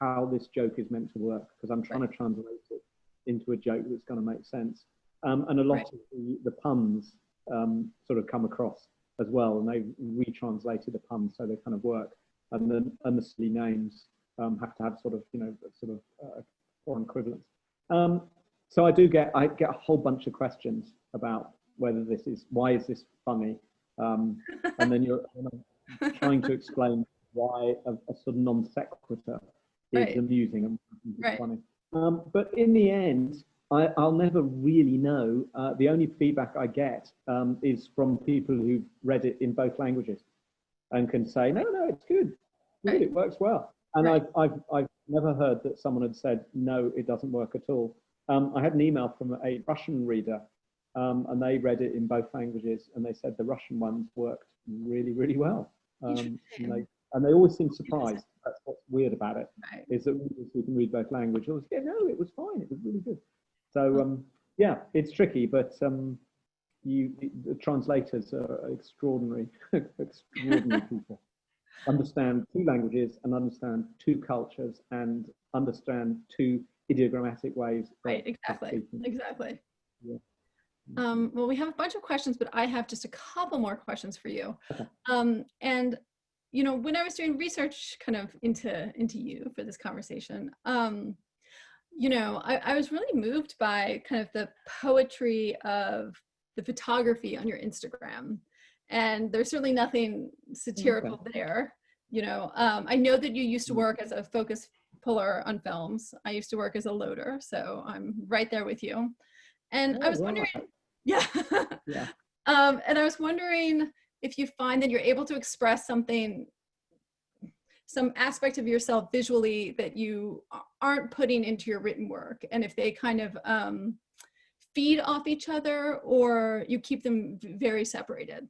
Speaker 2: how this joke is meant to work, because I'm trying to translate it into a joke that's going to make sense. And a lot of the puns sort of come across as well, and they've retranslated the puns so they kind of work. And the silly names have to have sort of foreign equivalents. So I get a whole bunch of questions about why is this funny, and then you're trying to explain why a sort of non sequitur is amusing and funny. But in the end, I'll never really know. The only feedback I get is from people who've read it in both languages and can say, no, it's good. It works well. And I've never heard that someone had said, no, it doesn't work at all. I had an email from a Russian reader, and they read it in both languages, and they said the Russian ones worked really, really well. And they always seem surprised. That's what's weird about it, is that we can read both languages. Yeah, no, it was fine. It was really good. So, yeah, it's tricky, but the translators are extraordinary, extraordinary people. Understand two languages and understand two cultures and understand two ideogrammatic ways.
Speaker 1: Exactly.
Speaker 2: Yeah.
Speaker 1: Well, we have a bunch of questions, but I have just a couple more questions for you.
Speaker 2: Okay.
Speaker 1: And when I was doing research kind of into you for this conversation, I was really moved by kind of the poetry of the photography on your Instagram. And there's certainly nothing satirical there. I know that you used to work as a focus puller on films. I used to work as a loader, so I'm right there with you. And I was wondering, and I was wondering if you find that you're able to express some aspect of yourself visually that you aren't putting into your written work, and if they kind of feed off each other, or you keep them very separated.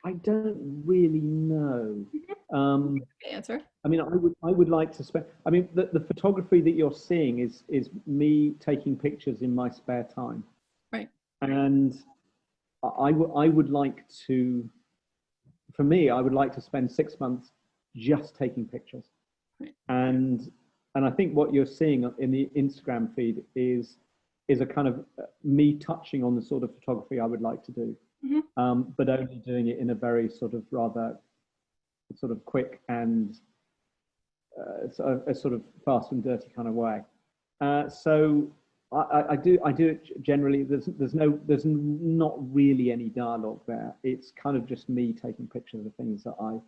Speaker 2: I don't really know.
Speaker 1: Answer.
Speaker 2: I mean, I would like to spend. I mean, the photography that you're seeing is me taking pictures in my spare time.
Speaker 1: Right.
Speaker 2: And I would like to. For me, I would like to spend 6 months just taking pictures.
Speaker 1: Right.
Speaker 2: And I think what you're seeing in the Instagram feed is a kind of me touching on the sort of photography I would like to do, but only doing it in a very sort of rather sort of quick and a sort of fast and dirty kind of way. So I do it generally. There's not really any dialogue there. It's kind of just me taking pictures of things that I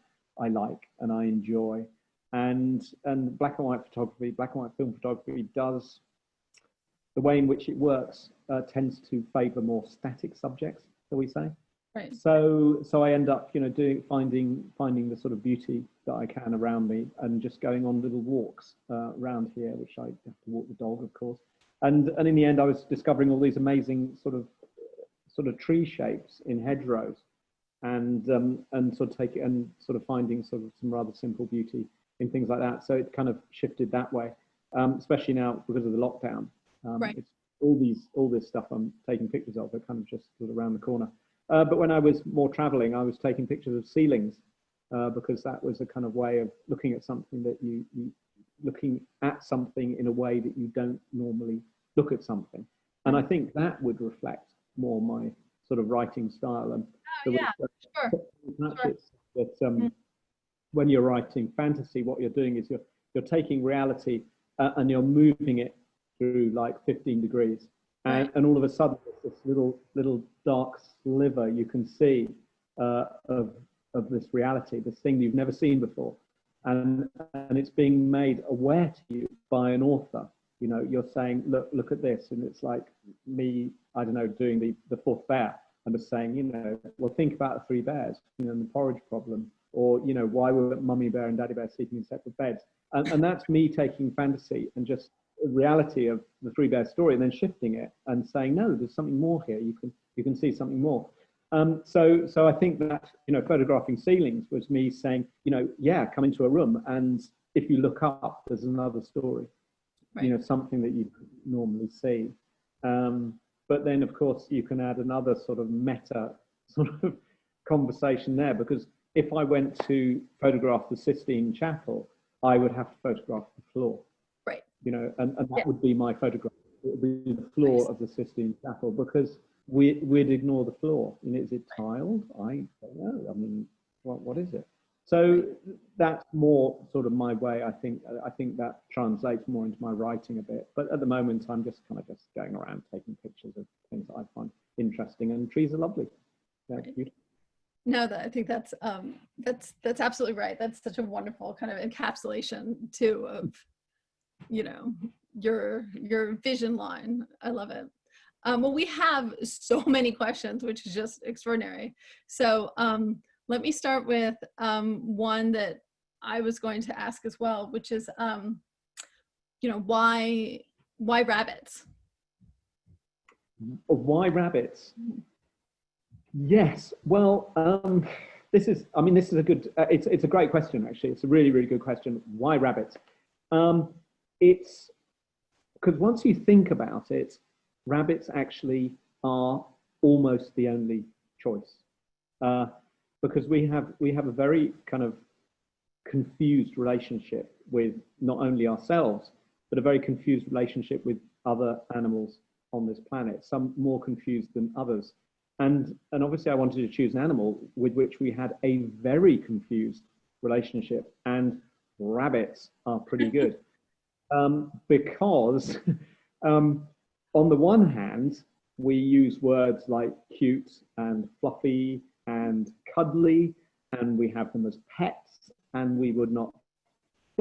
Speaker 2: like and I enjoy, and black and white photography, black and white film photography does. The way in which it works tends to favour more static subjects, shall we say?
Speaker 1: Right.
Speaker 2: So I end up, finding the sort of beauty that I can around me, and just going on little walks around here, which I have to walk the dog, of course. And in the end, I was discovering all these amazing sort of tree shapes in hedgerows, and sort of finding sort of some rather simple beauty in things like that. So it kind of shifted that way, especially now because of the lockdown. It's all this stuff I'm taking pictures of are kind of just sort of around the corner. But when I was more traveling, I was taking pictures of ceilings because that was a kind of way of looking at something that looking at something in a way that you don't normally look at something. And I think that would reflect more my sort of writing style. And when you're writing fantasy, what you're doing is you're taking reality and you're moving it through like 15 degrees. And all of a sudden, this little dark sliver you can see of this reality, this thing you've never seen before. And it's being made aware to you by an author. You're saying, look at this. And it's like me, I don't know, doing the fourth bear. I'm just saying, well, think about the three bears, and the porridge problem. Or, why were Mummy Bear and Daddy Bear sleeping in separate beds? And that's me taking fantasy and just reality of the three bear story and then shifting it and saying, no, there's something more here. You can see something more. So I think that, photographing ceilings was me saying, yeah, come into a room, and if you look up, there's another story,
Speaker 1: Right.
Speaker 2: something that you normally see. But then, of course, you can add another sort of meta sort of conversation there, because if I went to photograph the Sistine Chapel, I would have to photograph the floor.
Speaker 1: Right.
Speaker 2: And that would be my photograph. It would be the floor of the Sistine Chapel, because we'd ignore the floor. Is it tiled? I don't know. I mean, what is it? So that's more sort of my way. I think that translates more into my writing a bit. But at the moment, I'm just kind of going around taking pictures of things that I find interesting, and trees are lovely.
Speaker 1: Right. No, I think that's absolutely right. That's such a wonderful kind of encapsulation too of, your vision line. I love it. Well, we have so many questions, which is just extraordinary. So let me start with one that I was going to ask as well, which is, why rabbits?
Speaker 2: Why rabbits? Yes. Well, this is a good. It's a great question, actually. It's a really, really good question. Why rabbits? It's because once you think about it, rabbits actually are almost the only choice, because we have a very kind of confused relationship with not only ourselves, but a very confused relationship with other animals on this planet. Some more confused than others. And obviously I wanted to choose an animal with which we had a very confused relationship, and rabbits are pretty good. Because on the one hand, we use words like cute and fluffy and cuddly, and we have them as pets, and we would not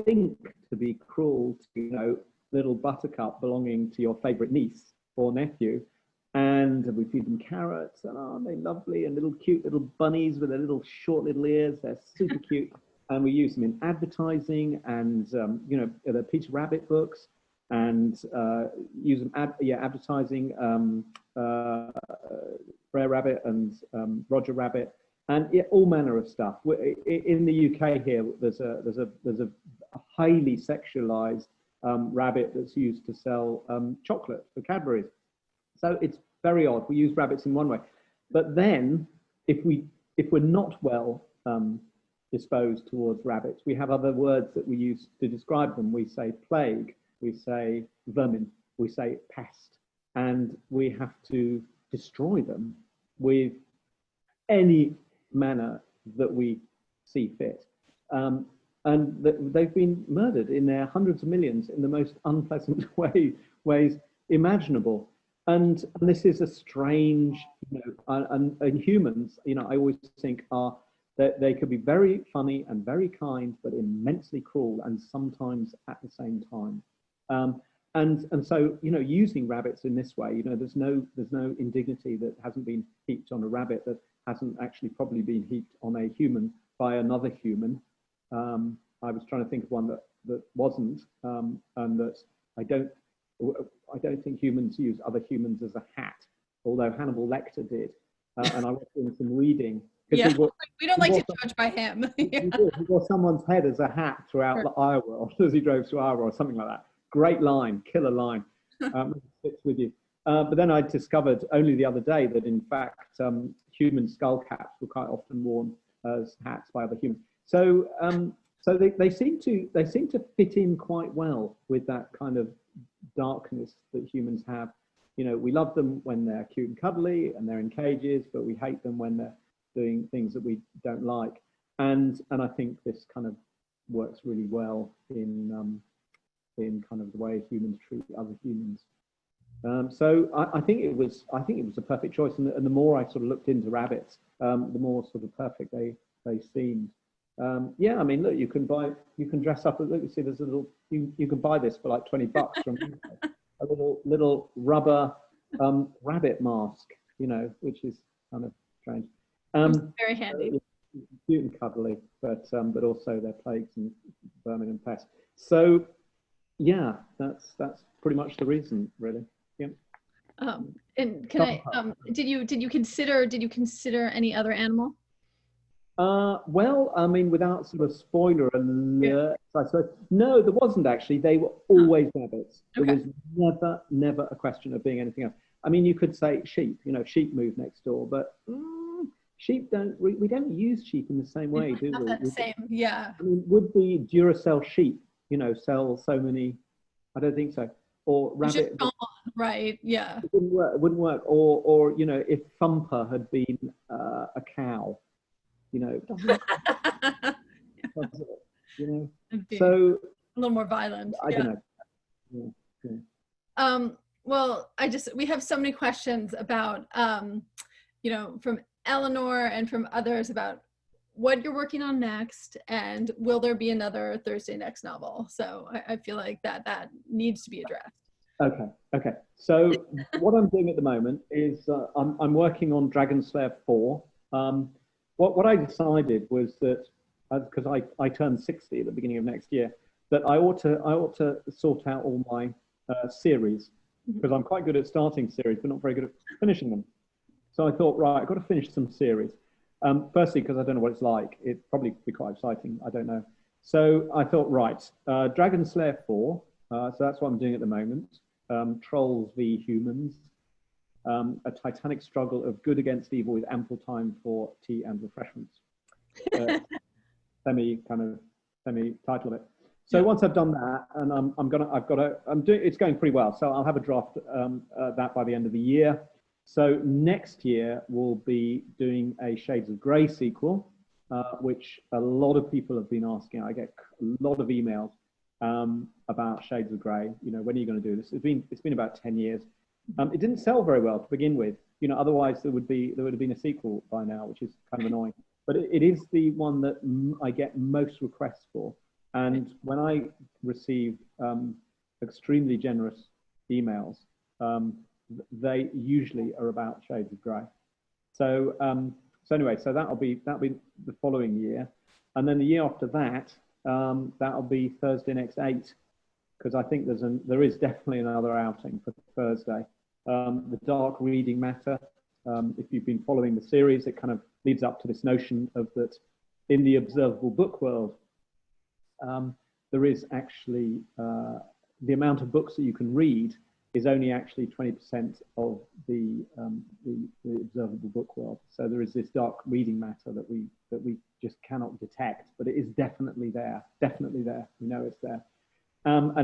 Speaker 2: think to be cruel to, little buttercup belonging to your favorite niece or nephew. And we feed them carrots, and aren't they lovely? And little cute little bunnies with their little short little ears. They're super cute. And we use them in advertising and, the Peter Rabbit books, and use them advertising, Brer Rabbit and Roger Rabbit, and all manner of stuff. In the UK here, there's a highly sexualized rabbit that's used to sell chocolate for Cadbury's. So it's very odd. We use rabbits in one way, but then if we're not well disposed towards rabbits, we have other words that we use to describe them. We say plague, we say vermin, we say pest, and we have to destroy them with any manner that we see fit. And they've been murdered in their hundreds of millions in the most unpleasant ways imaginable. And this is a strange, and humans, I always think are that they could be very funny and very kind, but immensely cruel, and sometimes at the same time. And so, using rabbits in this way, there's no indignity that hasn't been heaped on a rabbit that hasn't actually probably been heaped on a human by another human. I was trying to think of one that wasn't, and that I don't think humans use other humans as a hat, although Hannibal Lecter did. And I was doing some reading.
Speaker 1: Yeah, we don't like to judge by him.
Speaker 2: He wore someone's head as a hat throughout the Iowa, as he drove through Iowa, or something like that. Great line, killer line. Sticks with you. But then I discovered only the other day that in fact human skull caps were quite often worn as hats by other humans. So they seem to fit in quite well with that kind of darkness that humans have. We love them when they're cute and cuddly and they're in cages, but we hate them when they're doing things that we don't like. And I think this kind of works really well in kind of the way humans treat other humans. So I think it was a perfect choice. And the more I sort of looked into rabbits, the more sort of perfect they seemed. Yeah, I mean, look, you can dress up. Look, you see, there's a little. You can buy this for like $20 from a little rubber rabbit mask, which is kind of strange.
Speaker 1: Very handy.
Speaker 2: Cute and cuddly, but also they're plagues and vermin and pests. So, yeah, that's pretty much the reason, really. Yeah.
Speaker 1: And can I, did you consider any other animal?
Speaker 2: Well, I mean, without sort of spoiler alert, I suppose, no, there wasn't actually. They were always rabbits.
Speaker 1: Okay.
Speaker 2: There was never a question of being anything else. I mean, you could say sheep, sheep move next door, but sheep we don't use sheep in the same way, do we?
Speaker 1: Not that same, yeah.
Speaker 2: I mean, would the Duracell sheep, sell so many? I don't think so. Or rabbit.
Speaker 1: Just gone, right, yeah.
Speaker 2: It wouldn't work. Or if Thumper had been a cow, doesn't it? So
Speaker 1: a little more violent.
Speaker 2: I don't know.
Speaker 1: Yeah. Well, we have so many questions about, from Eleanor and from others about what you're working on next, and will there be another Thursday Next novel? So I feel like that needs to be addressed.
Speaker 2: Okay. So what I'm doing at the moment is I'm working on Dragon Slayer 4. What I decided was that, because I turned 60 at the beginning of next year, that I ought to sort out all my series, because I'm quite good at starting series, but not very good at finishing them. So I thought, right, I've got to finish some series. Firstly, because I don't know what it's like. It'd probably be quite exciting. I don't know. So I thought, right, Dragon Slayer 4. So that's what I'm doing at the moment. Trolls v Humans. A titanic struggle of good against evil with ample time for tea and refreshments. Semi title of it. So once I've done that, and it's going pretty well. So I'll have a draft that by the end of the year. So next year we'll be doing a Shades of Grey sequel, which a lot of people have been asking. I get a lot of emails about Shades of Grey. When are you going to do this? It's been about 10 years. It didn't sell very well to begin with. Otherwise there would have been a sequel by now, which is kind of annoying. But it is the one that I get most requests for. And when I receive extremely generous emails, they usually are about Shades of Grey. So anyway, so that'll be the following year, and then the year after that, that'll be Thursday Next 8, because I think there is definitely another outing for Thursday. The Dark Reading Matter. If you've been following the series, it kind of leads up to this notion of that in the observable book world, there is actually the amount of books that you can read is only actually 20% of the observable book world. So there is this dark reading matter that we just cannot detect, but it is definitely there. Definitely there. We know it's there. And I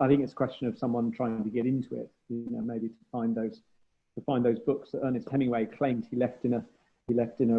Speaker 2: think it's a question of someone trying to get into it. Maybe to find those books that Ernest Hemingway claimed he left in a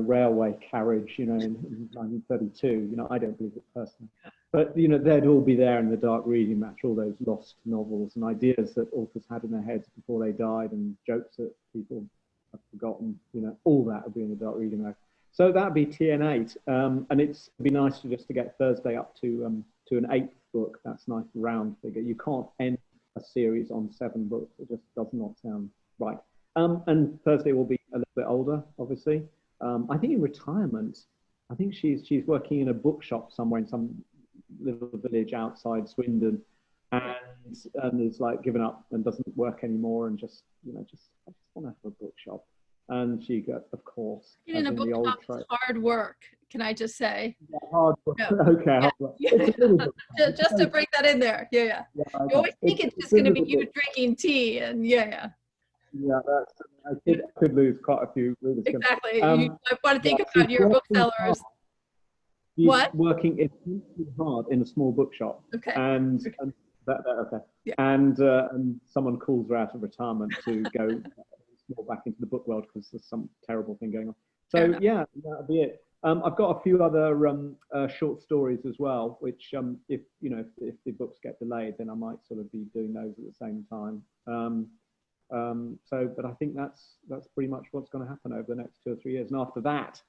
Speaker 2: railway carriage, in 1932. I don't believe it personally. But, they'd all be there in the dark reading matter, all those lost novels and ideas that authors had in their heads before they died, and jokes that people have forgotten, all that would be in the dark reading matter. So that'd be TN8. And it'd be nice to get Thursday up to an 8th book. That's a nice round figure. You can't end a series on 7 books. It just does not sound right. And Thursday will be a little bit older, obviously. I think in retirement. I think she's working in a bookshop somewhere in some little village outside Swindon, and is like given up and doesn't work anymore, and just I just want to have a bookshop. And she got, of course,
Speaker 1: in a bookshop is hard work. Can I just say?
Speaker 2: Yeah, hard work.
Speaker 1: No.
Speaker 2: Okay.
Speaker 1: Yeah. Just to break that in there. Yeah. You always think it's just going to be you drinking tea, and yeah.
Speaker 2: Yeah, I could lose quite a few readers.
Speaker 1: Exactly. I want to think about your booksellers.
Speaker 2: She's
Speaker 1: what?
Speaker 2: Working intensely hard in a small bookshop.
Speaker 1: Okay.
Speaker 2: And okay. Yeah. And someone calls her out of retirement to go back into the book world because there's some terrible thing going on. So yeah, that'll be it. I've got a few other short stories as well, which if the books get delayed, then I might sort of be doing those at the same time. But I think that's pretty much what's going to happen over the next 2 or 3 years. And after that,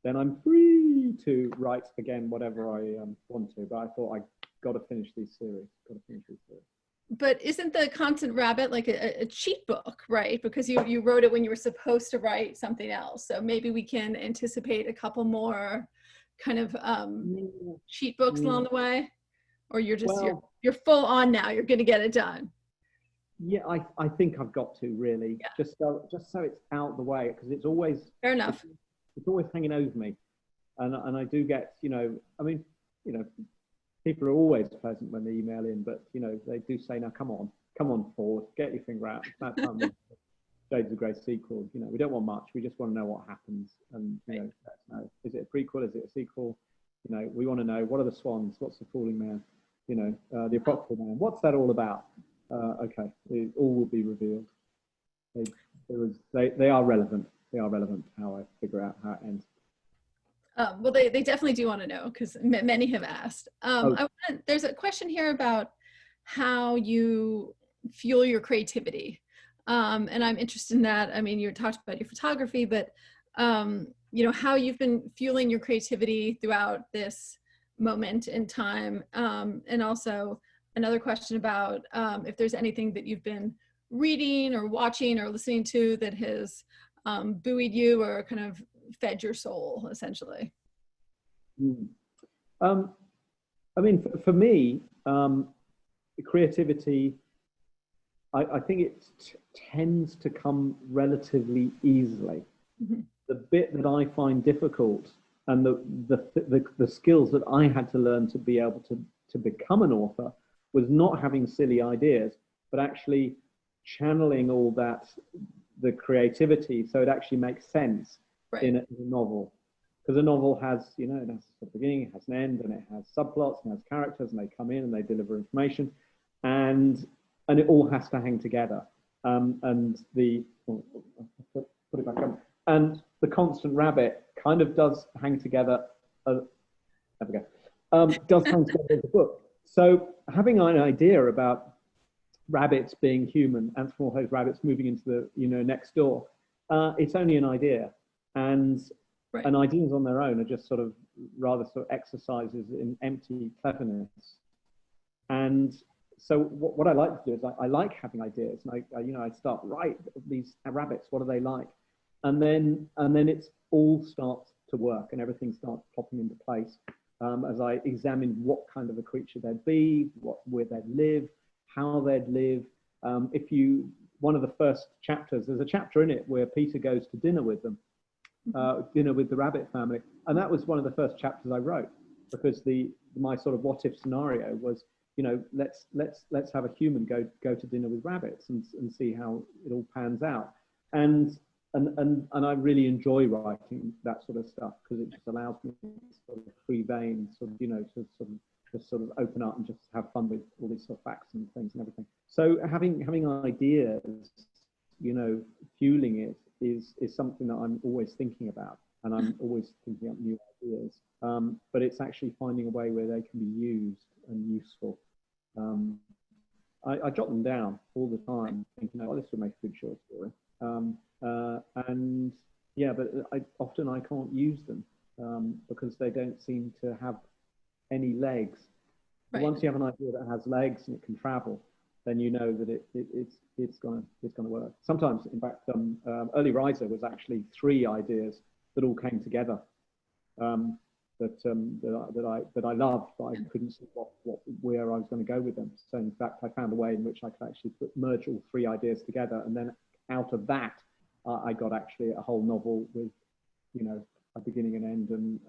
Speaker 2: then I'm free to write again whatever I want to. But I thought I got to finish these series.
Speaker 1: But isn't the Constant Rabbit like a cheat book, right? Because you wrote it when you were supposed to write something else. So maybe we can anticipate a couple more kind of cheat books along the way, or you're just you're full on now. You're going to get it done.
Speaker 2: Yeah, I think I've got to really,
Speaker 1: Yeah.
Speaker 2: just so it's out the way, because it's always
Speaker 1: Fair enough.
Speaker 2: it's always hanging over me, and I do get, I mean, people are always pleasant when they email in, but they do say, now come on Fforde, get your finger out. It's that time with Shades of Grey sequel. We don't want much. We just want to know what happens, and let us know. Is it a prequel? Is it a sequel? We want to know, what are the swans? What's the falling man? The apocryphal man. What's that all about? Okay, it all will be revealed. They are relevant. They are relevant to how I figure out how it ends.
Speaker 1: Well, they definitely do want to know, because many have asked. There's a question here about how you fuel your creativity. And I'm interested in that. I mean, you talked about your photography, but how you've been fueling your creativity throughout this moment in time. And also another question about if there's anything that you've been reading or watching or listening to that has buoyed you or kind of fed your soul, essentially.
Speaker 2: I mean, for me, creativity, I think it tends to come relatively easily.
Speaker 1: Mm-hmm.
Speaker 2: The bit that I find difficult, and the skills that I had to learn to be able to become an author, was not having silly ideas, but actually channeling all the creativity so it actually makes sense in a novel. Because a novel has, it has a beginning, it has an end, and it has subplots, and it has characters, and they come in and they deliver information, and it all has to hang together. And put it back on. And the Constant Rabbit kind of does hang together. There we go. Does hang together as a book. So having an idea about rabbits being human, anthropomorphized rabbits moving into the next door, it's only an idea, and ideas on their own are just sort of exercises in empty cleverness. And so what I like to do is I like having ideas, and I start, these rabbits, what are they like? And then it all starts to work, and everything starts popping into place as I examine what kind of a creature they'd be, where they'd live, how they'd live. One of the first chapters, there's a chapter in it where Peter goes to dinner with them, dinner with the rabbit family, and that was one of the first chapters I wrote, because my sort of what if scenario was, let's have a human go to dinner with rabbits and see how it all pans out. And I really enjoy writing that sort of stuff, because it just allows me to sort of free vein, to sort of open up and just have fun with all these sort of facts and things and everything. So having ideas, fueling it is something that I'm always thinking about, and I'm always thinking up new ideas. But it's actually finding a way where they can be used and useful. I jot them down all the time, thinking, this would make a good short story. But I can't use them because they don't seem to have any legs. Once you have an idea that has legs and it can travel, then you know that it's gonna work. Sometimes, in fact, Early Riser was actually 3 ideas that all came together. That I loved, but I couldn't see where I was going to go with them. So in fact, I found a way in which I could actually merge all 3 ideas together, and then out of that, I got actually a whole novel with, a beginning and end, and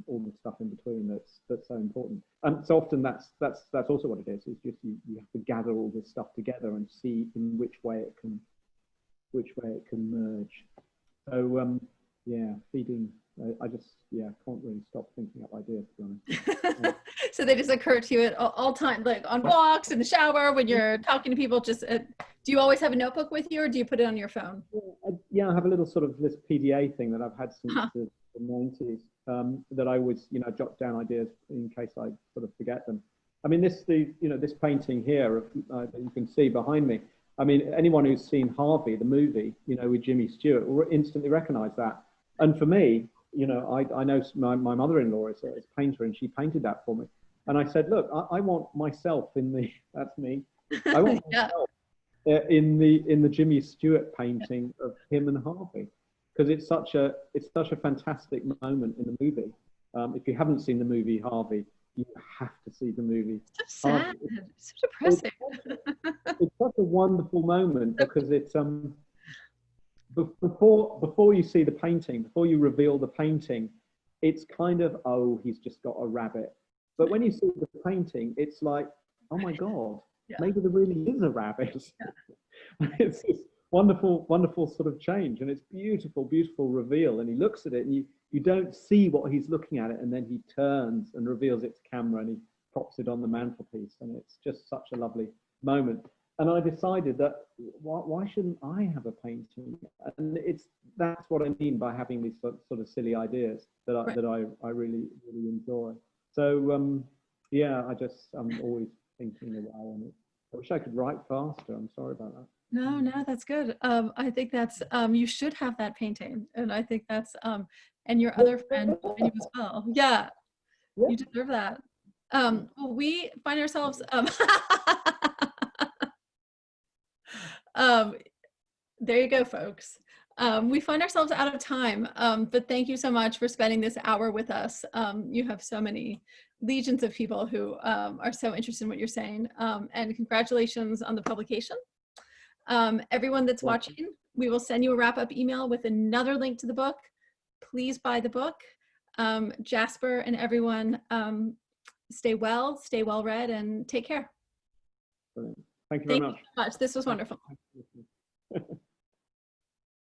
Speaker 2: all the stuff in between that's so important. And so often that's also what it is. It's just you have to gather all this stuff together and see in which way it can merge. So feeding. I just can't really stop thinking up ideas, to be honest.
Speaker 1: So they just occur to you at all time, like on walks, in the shower, when you're talking to people. Just do you always have a notebook with you, or do you put it on your phone?
Speaker 2: I have a little sort of this PDA thing that I've had since the 90s, that I always jot down ideas in case I sort of forget them. I mean, this painting here that you can see behind me. I mean, anyone who's seen Harvey, the movie, with Jimmy Stewart, will instantly recognise that. And for me, I know my mother-in-law is a painter, and she painted that for me. And I said, look, I want myself that's me. I want myself in the Jimmy Stewart painting of him and Harvey, because it's such a fantastic moment in the movie. If you haven't seen the movie Harvey, you have to see the movie.
Speaker 1: So sad. So depressing.
Speaker 2: It's such a wonderful moment because it's before you see the painting, before you reveal the painting, it's kind of, oh, he's just got a rabbit. But when you see the painting, it's like, oh my God, maybe there really is a rabbit. Yeah. It's this wonderful, wonderful sort of change, and it's beautiful, beautiful reveal. And he looks at it, and you don't see what he's looking at it, and then he turns and reveals it to camera, and he props it on the mantelpiece, and it's just such a lovely moment. And I decided that why shouldn't I have a painting? And that's what I mean by having these sort of silly ideas that I really, really enjoy. So yeah, I'm always thinking about it. I wish I could write faster. I'm sorry about that.
Speaker 1: No, that's good. I think that's you should have that painting, and I think that's and your other friend and you as well. Yeah, you deserve that. Well, we find ourselves there you go, folks. We find ourselves out of time, but thank you so much for spending this hour with us. You have so many legions of people who are so interested in what you're saying, and congratulations on the publication. Everyone that's watching, we will send you a wrap-up email with another link to the book. Please buy the book. Jasper and everyone, stay well read, and take care.
Speaker 2: Thank you very much.
Speaker 1: Thank you so much. This was wonderful.